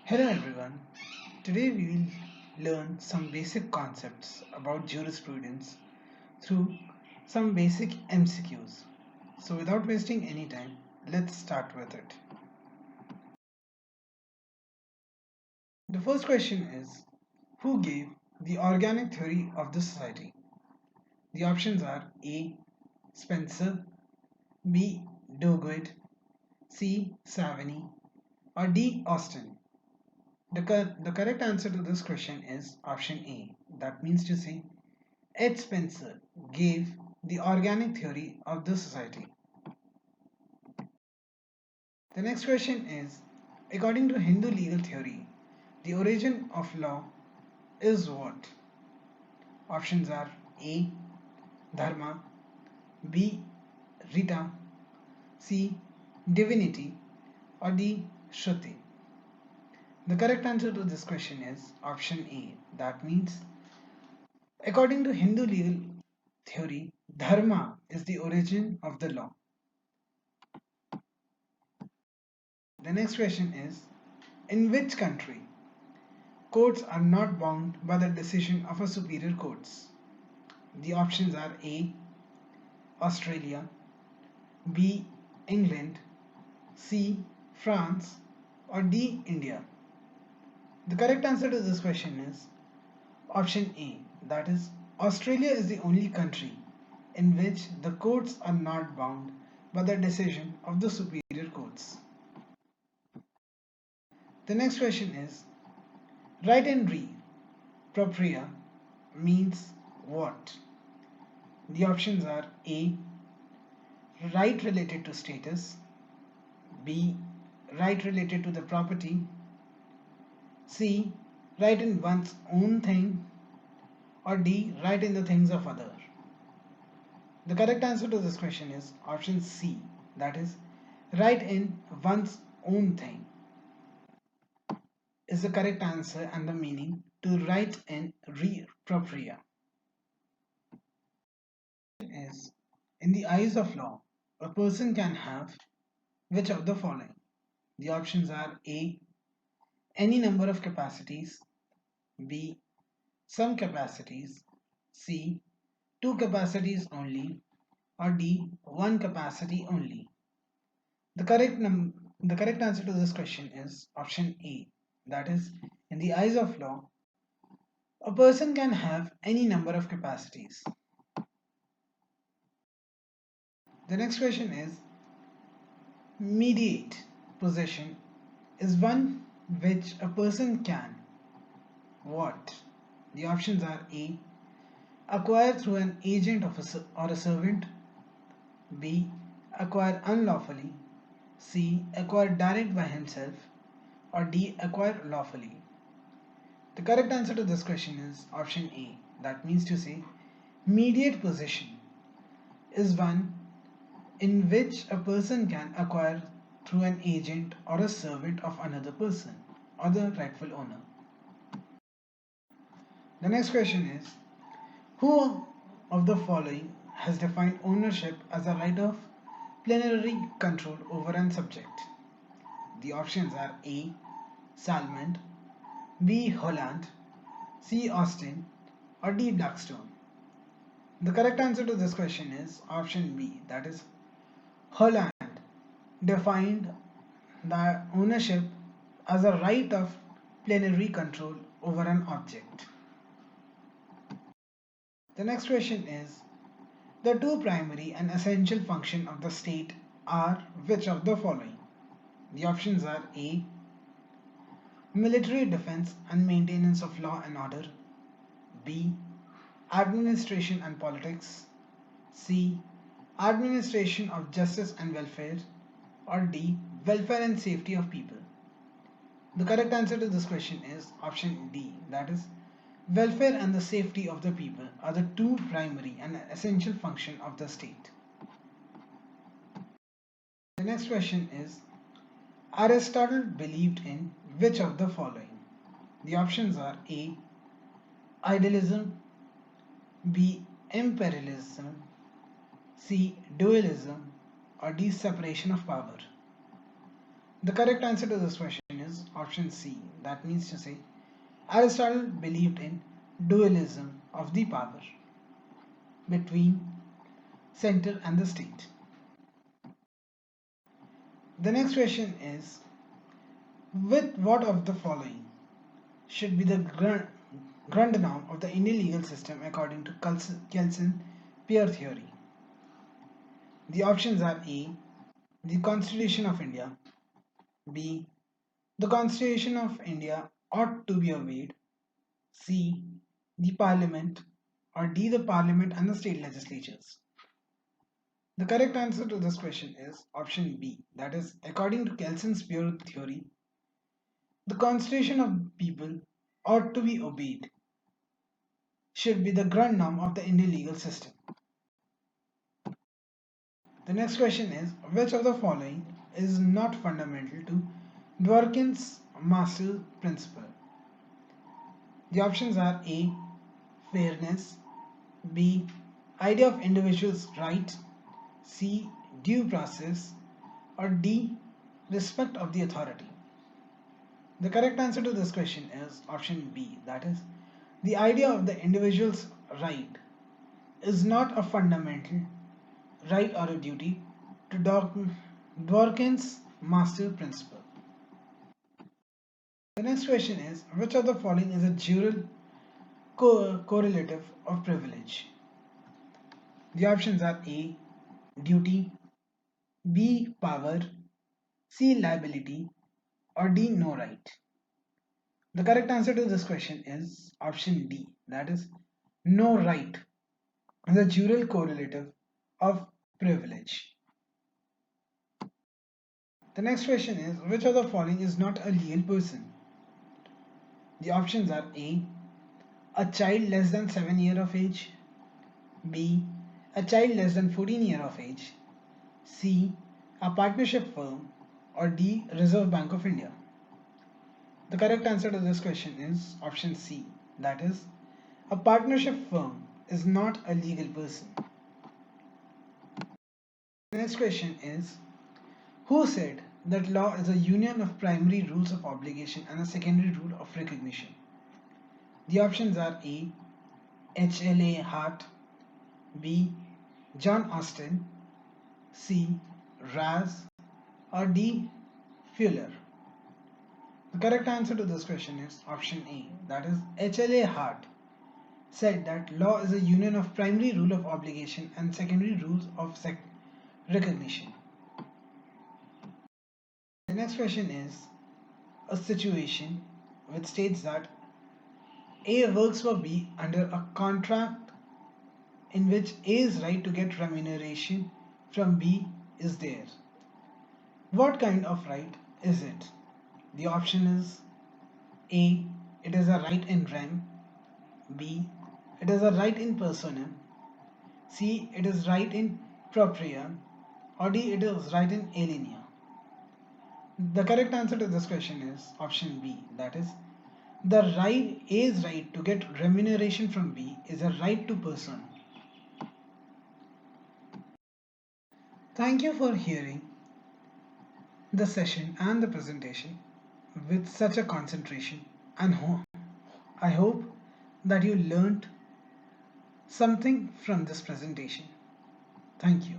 Hello everyone. Today we will learn some basic concepts about jurisprudence through some basic MCQs. So without wasting any time, let's start with it. The first question is, who gave the organic theory of the society? The options are A. Spencer, B. Dogwood, C. Savany, or D. Austin. The correct answer to this question is option A. That means to say Ed Spencer gave the organic theory of the society. The next question is, according to Hindu legal theory, the origin of law is what? Options are A. Dharma, B. Rita, C. Divinity, or D. Shruti. The correct answer to this question is option A. That means, according to Hindu legal theory, Dharma is the origin of the law. The next question is, in which country courts are not bound by the decision of a superior courts? The options are A. Australia, B. England, C. France, or D. India. The correct answer to this question is option A. That is, Australia is the only country in which the courts are not bound by the decision of the superior courts. The next question is, right and re propria means what? The options are A. Right related to status, B. Right related to the property, C. Right in one's own thing, or D. Right in the things of other. The correct answer to this question is option C. That is, right in one's own thing is the correct answer and the meaning to right in re propria. Is, in the eyes of law, a person can have which of the following? The options are A. Any number of capacities, B. Some capacities, C. Two capacities only, or D. One capacity only. The correct answer to this question is option A. That is, in the eyes of law, a person can have any number of capacities. The next question is, mediate possession is one which a person can what? The options are A. Acquire through an agent or a servant, B. Acquire unlawfully, C. Acquire direct by himself, or D. Acquire lawfully. The correct answer to this question is option A. That means to say, mediate possession is one in which a person can acquire through an agent or a servant of another person or the rightful owner. The next question is, who of the following has defined ownership as a right of plenary control over an subject? The options are A. Salmond, B. Holland, C. Austin, or D. Blackstone. The correct answer to this question is option B. That is, Holland defined the ownership as a right of plenary control over an object. The next question is, the two primary and essential functions of the state are which of the following? The options are A. Military defense and maintenance of law and order, B. Administration and politics, C. Administration of justice and welfare, or D. Welfare and safety of people. The correct answer to this question is option D. That is, welfare and the safety of the people are the two primary and essential functions of the state. The next question is, Aristotle believed in which of the following? The options are A. Idealism, B. Imperialism, C. Dualism, or D. Separation of power. The correct answer to this question is option C. That means to say Aristotle believed in dualism of the power between center and the state. The next question is, with what of the following should be the grundnorm of the Indian legal system according to Kelsen peer theory? The options are A. The Constitution of India, B. The Constitution of India ought to be obeyed, C. The Parliament, or D. The Parliament and the state legislatures. The correct answer to this question is option B. That is, according to Kelsen's peer theory, the Constitution of people ought to be obeyed should be the grundnorm of the Indian legal system. The next question is, which of the following is not fundamental to Dworkin's master principle? The options are A. Fairness, B. Idea of individual's right, C. Due process, or D. Respect of the authority. The correct answer to this question is option B. That is, the idea of the individual's right is not a fundamental right or a duty to Dworkin's master principle. The next question is, which of the following is a dual correlative of privilege? The options are A. Duty, B. Power, C. Liability, or D. No right. The correct answer to this question is option D. That is, no right is a dual correlative of privilege. The next question is, which of the following is not a legal person? The options are A. A child less than 7 years of age, B. A child less than 14 years of age, C. A partnership firm, or D. Reserve Bank of India. The correct answer to this question is option C. That is, a partnership firm is not a legal person. The next question is, who said that law is a union of primary rules of obligation and a secondary rule of recognition? The options are A. H.L.A. Hart, B. John Austin, C. Raz, or D. Fuller. The correct answer to this question is option A. That is, H.L.A. Hart said that law is a union of primary rule of obligation and secondary rules of recognition. The next question is a situation which states that A works for B under a contract in which A's right to get remuneration from B is there. What kind of right is it? The option is A. It is a right in rem, B. It is a right in personam, C. It is right in proprium, or D. It is right in alienum. The correct answer to this question is option B. That is, the right A's right to get remuneration from B is a right to person. Thank you for hearing the session and the presentation with such a concentration, and I hope that you learned something from this presentation. Thank you.